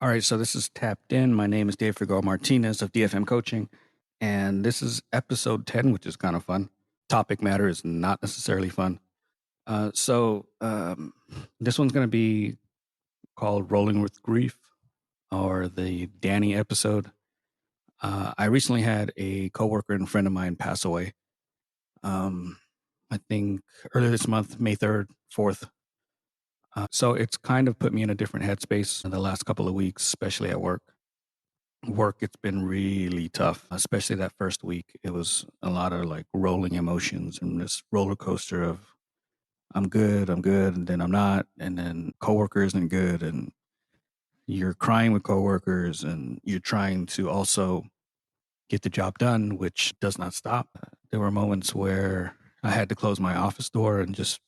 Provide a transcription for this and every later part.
All right, so this is Tapped In. My name is Dave Figueroa-Martinez of DFM Coaching, and this is episode 10, which is kind of fun. Topic matter is not necessarily fun. This one's going to be called Rolling with Grief, or the Danny episode. I recently had a coworker and friend of mine pass away. I think earlier this month, May 3rd, 4th. So it's kind of put me in a different headspace in the last couple of weeks, especially at work. It's been really tough, especially that first week. It was a lot of like rolling emotions and this roller coaster of I'm good, and then I'm not, and then coworker isn't good, and you're crying with coworkers, and you're trying to also get the job done, which does not stop. There were moments where I had to close my office door and just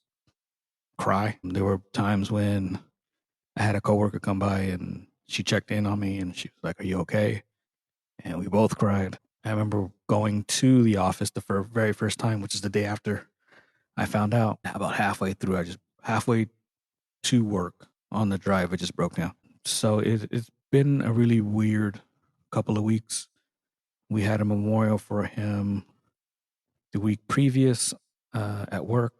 cry. There were times when I had a coworker come by and she checked in on me and she was like, "Are you okay?" And we both cried. I remember going to the office the very first time, which is the day after I found out. About halfway to work on the drive, it just broke down. So it's been a really weird couple of weeks. We had a memorial for him the week previous at work.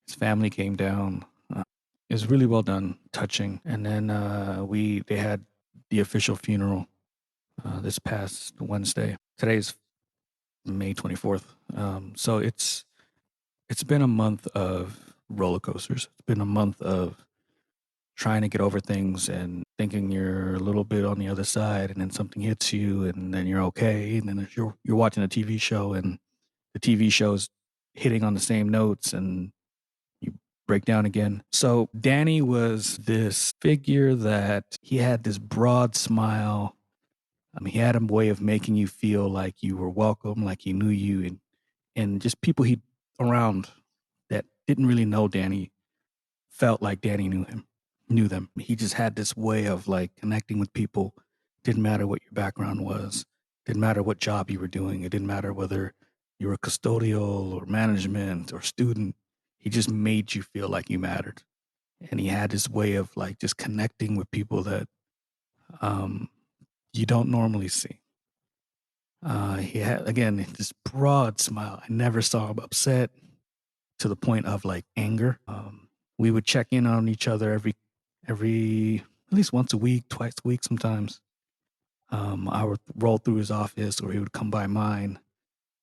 His family came down. It was really well done, touching. And then they had the official funeral this past Wednesday. Today's May 24th. So it's been a month of roller coasters. It's been a month of trying to get over things and thinking you're a little bit on the other side, and then something hits you, and then you're okay. And then if you're watching a TV show, and the TV show's hitting on the same notes, and you break down again. So Danny was this figure that he had this broad smile. He had a way of making you feel like you were welcome, like he knew you, and just people he around that didn't really know Danny felt like Danny knew them. He just had this way of like connecting with people. Didn't matter what your background was, didn't matter what job you were doing, it didn't matter whether you were custodial or management or student. He just made you feel like you mattered. And he had this way of like just connecting with people that um, you don't normally see. He had, again, this broad smile. I never saw him upset to the point of like anger. We would check in on each other every at least once a week, twice a week sometimes. I would roll through his office, or he would come by mine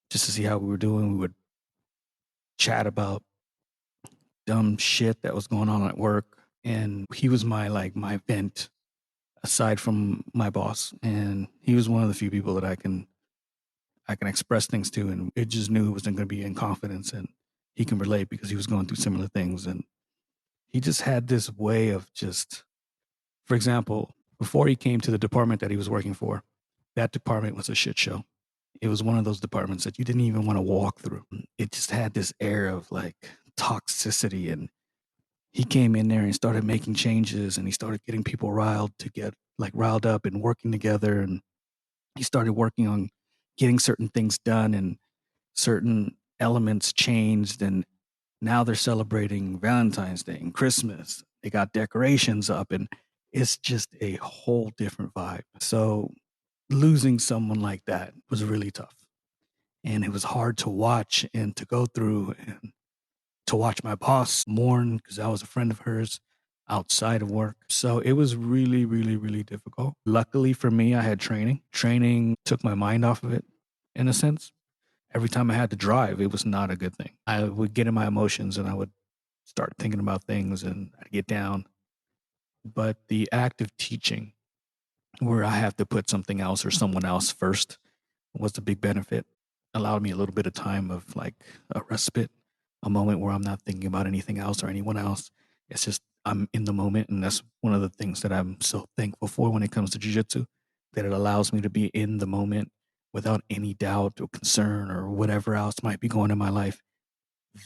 just to see how we were doing. We would chat about dumb shit that was going on at work, and he was my vent aside from my boss. And he was one of the few people that I can express things to, and it just knew it wasn't going to be in confidence, and he can relate because he was going through similar things. And he just had this way of just, for example, before he came to the department that he was working for, that department was a shit show. It was one of those departments that you didn't even want to walk through. It just had this air of like toxicity. And he came in there and started making changes, and he started getting people riled up and working together. And he started working on getting certain things done, and certain elements changed. And now they're celebrating Valentine's Day and Christmas. They got decorations up, and it's just a whole different vibe. So losing someone like that was really tough. And it was hard to watch and to go through, and to watch my boss mourn because I was a friend of hers outside of work. So it was really, really, really difficult. Luckily for me, I had training. Training took my mind off of it in a sense. Every time I had to drive, it was not a good thing. I would get in my emotions and I would start thinking about things, and I'd get down. But the act of teaching, where I have to put something else or someone else first, was the big benefit. Allowed me a little bit of time of like a respite, a moment where I'm not thinking about anything else or anyone else. It's just I'm in the moment, and that's one of the things that I'm so thankful for when it comes to jiu-jitsu, that it allows me to be in the moment without any doubt or concern or whatever else might be going in my life.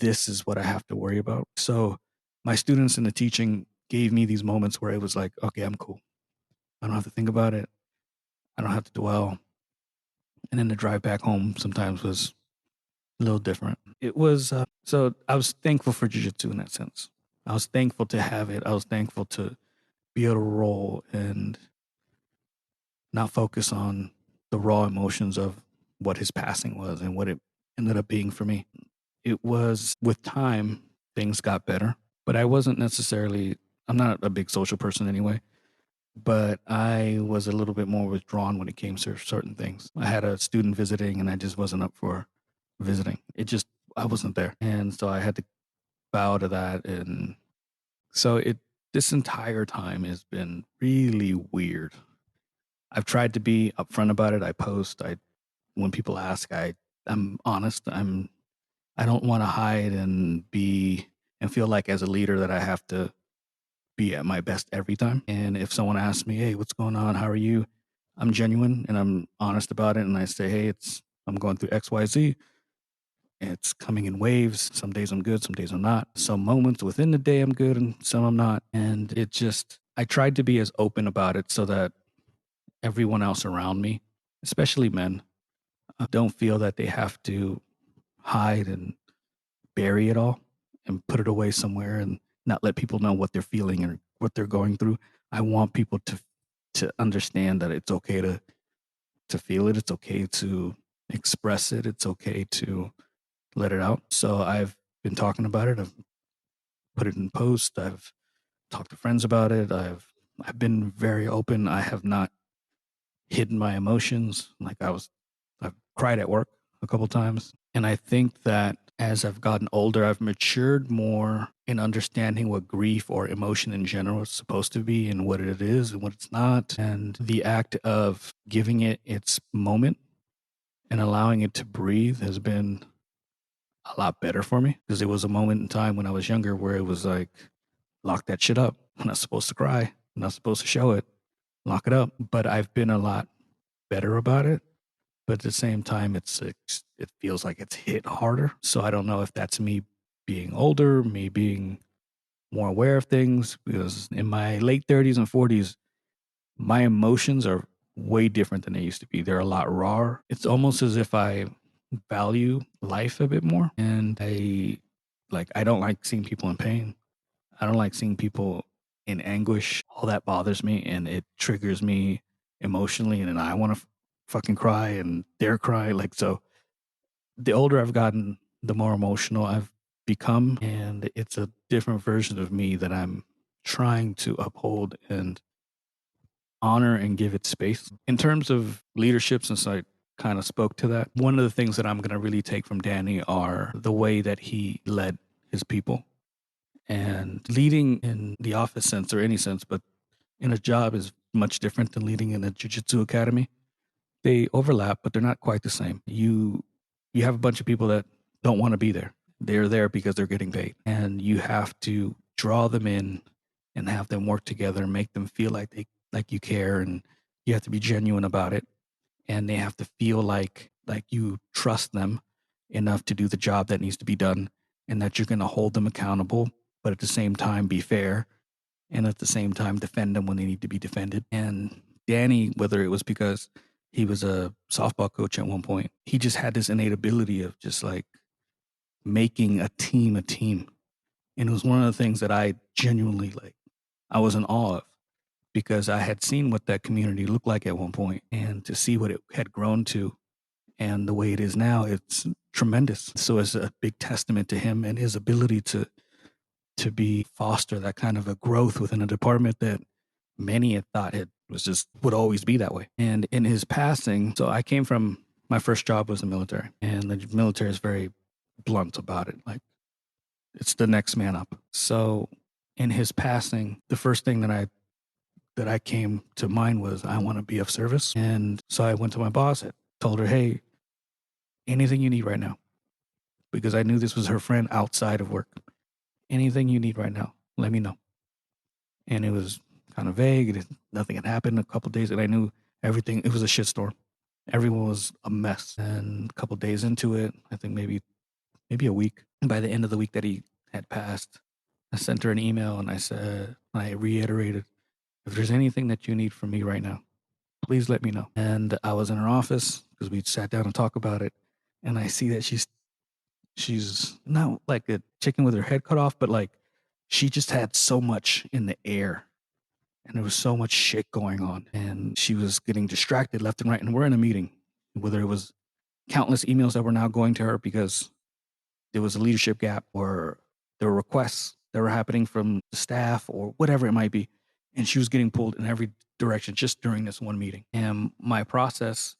This is what I have to worry about. So my students in the teaching gave me these moments where it was like, okay, I'm cool. I don't have to think about it. I don't have to dwell. And then the drive back home sometimes was a little different. It was, so I was thankful for jiu-jitsu in that sense. I was thankful to have it. I was thankful to be able to roll. And not focus on the raw emotions of what his passing was and what it ended up being for me. It was with time, things got better, but I wasn't necessarily, I'm not a big social person anyway, but I was a little bit more withdrawn when it came to certain things. I had a student visiting and I just wasn't up for visiting. I wasn't there. And so I had to bow to that. And so this entire time has been really weird. I've tried to be upfront about it. I post, when people ask, I'm honest. I don't want to hide and feel like as a leader that I have to be at my best every time. And if someone asks me, "Hey, what's going on? How are you?" I'm genuine and I'm honest about it. And I say, "Hey, I'm going through XYZ. It's coming in waves. Some days I'm good, some days I'm not. Some moments within the day I'm good and some I'm not." And I tried to be as open about it so that everyone else around me, especially men, don't feel that they have to hide and bury it all and put it away somewhere and not let people know what they're feeling or what they're going through. I want people to understand that it's okay to feel it. It's okay to express it. It's okay to let it out. So I've been talking about it. I've put it in post. I've talked to friends about it. I've been very open. I have not hidden my emotions. I've cried at work a couple times. And I think that as I've gotten older, I've matured more in understanding what grief or emotion in general is supposed to be and what it is and what it's not. And the act of giving it its moment and allowing it to breathe has been a lot better for me because there was a moment in time when I was younger where it was like, lock that shit up. I'm not supposed to cry. I'm not supposed to show it. Lock it up. But I've been a lot better about it. But at the same time, it feels like it's hit harder. So I don't know if that's me being older, me being more aware of things. Because in my late 30s and 40s, my emotions are way different than they used to be. They're a lot rawer. It's almost as if I value life a bit more, and I don't like seeing people in pain. I don't like seeing people in anguish. All that bothers me and it triggers me emotionally. And then I want to fucking cry and they're crying. Like, so the older I've gotten, the more emotional I've become. And it's a different version of me that I'm trying to uphold and honor and give it space. In terms of leadership, since I kind of spoke to that, one of the things that I'm going to really take from Danny are the way that he led his people. And leading in the office sense or any sense, but in a job is much different than leading in a jiu-jitsu academy. They overlap, but they're not quite the same. You have a bunch of people that don't want to be there. They're there because they're getting paid. And you have to draw them in and have them work together and make them feel like you care, and you have to be genuine about it. And they have to feel like you trust them enough to do the job that needs to be done, and that you're going to hold them accountable, but at the same time be fair, and at the same time defend them when they need to be defended. And Danny, whether it was because he was a softball coach at one point, he just had this innate ability of just like making a team. And it was one of the things that I genuinely I was in awe of, because I had seen what that community looked like at one point, and to see what it had grown to and the way it is now, it's tremendous. So it's a big testament to him and his ability to be foster that kind of a growth within a department that many had thought it was just would always be that way. And in his passing, so I came from, my first job was the military, and the military is very blunt about it. Like, it's the next man up. So in his passing, the first thing that I came to mind was, I want to be of service. And so I went to my boss and told her, "Hey, anything you need right now," because I knew this was her friend outside of work. "Anything you need right now, let me know." And it was kind of vague. Nothing had happened. A couple of days, and I knew everything. It was a shitstorm. Everyone was a mess. And a couple of days into it, I think maybe a week. And by the end of the week that he had passed, I sent her an email and I reiterated, "If there's anything that you need from me right now, please let me know." And I was in her office because we sat down and talked about it. And I see that she's not like a chicken with her head cut off, but like she just had so much in the air. and there was so much shit going on, and she was getting distracted left and right. And we're in a meeting, whether it was countless emails that were now going to her because there was a leadership gap, or there were requests that were happening from the staff, or whatever it might be. And she was getting pulled in every direction just during this one meeting. And my process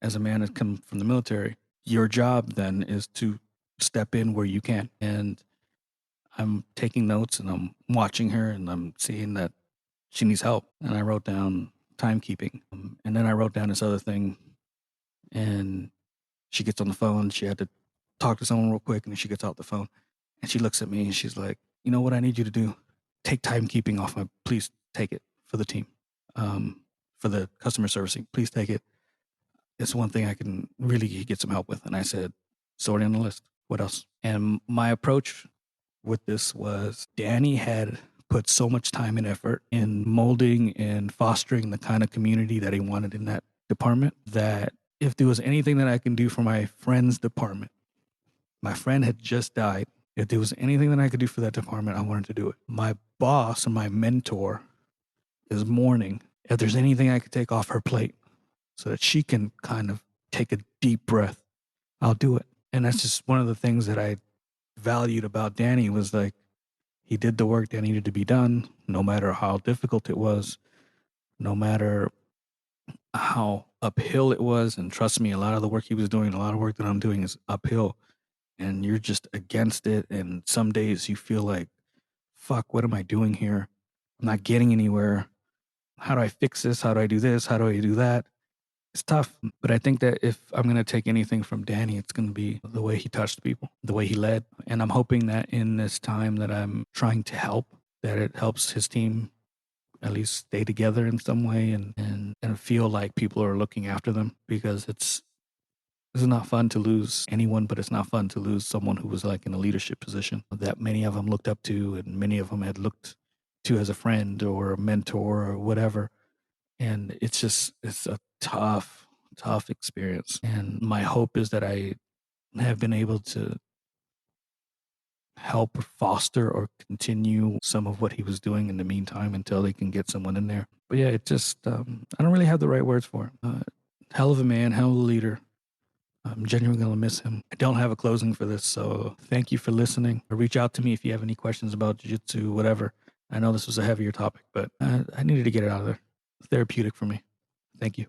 as a man that come from the military, your job then is to step in where you can. And I'm taking notes and I'm watching her and I'm seeing that she needs help. And I wrote down timekeeping. And then I wrote down this other thing, and she gets on the phone. She had to talk to someone real quick, and then she gets out the phone and she looks at me and she's like, "You know what I need you to do? Take timekeeping off my, please take it for the team, for the customer servicing. Please take it. It's one thing I can really get some help with." And I said, "Sorting on the list. What else?" And my approach with this was, Danny had put so much time and effort in molding and fostering the kind of community that he wanted in that department, that if there was anything that I can do for my friend's department, my friend had just died. If there was anything that I could do for that department, I wanted to do it. My boss and my mentor is mourning. If there's anything I could take off her plate so that she can kind of take a deep breath, I'll do it. And that's just one of the things that I valued about Danny, was like, he did the work that needed to be done, no matter how difficult it was, no matter how uphill it was. And trust me, a lot of the work he was doing, a lot of work that I'm doing is uphill, and you're just against it. And some days you feel like, fuck, what am I doing here? I'm not getting anywhere. How do I fix this? How do I do this? How do I do that? It's tough. But I think that if I'm going to take anything from Danny, it's going to be the way he touched people, the way he led. And I'm hoping that in this time that I'm trying to help, that it helps his team at least stay together in some way, and feel like people are looking after them, because it's not fun to lose anyone, but it's not fun to lose someone who was like in a leadership position that many of them looked up to, and many of them had looked to as a friend or a mentor or whatever. And it's a tough experience. And my hope is that I have been able to help foster or continue some of what he was doing in the meantime until they can get someone in there. But yeah, it just, I don't really have the right words for him. Hell of a man, hell of a leader. I'm genuinely going to miss him. I don't have a closing for this, so thank you for listening. Reach out to me if you have any questions about jiu-jitsu, whatever. I know this was a heavier topic, but I needed to get it out of there. Therapeutic for me. Thank you.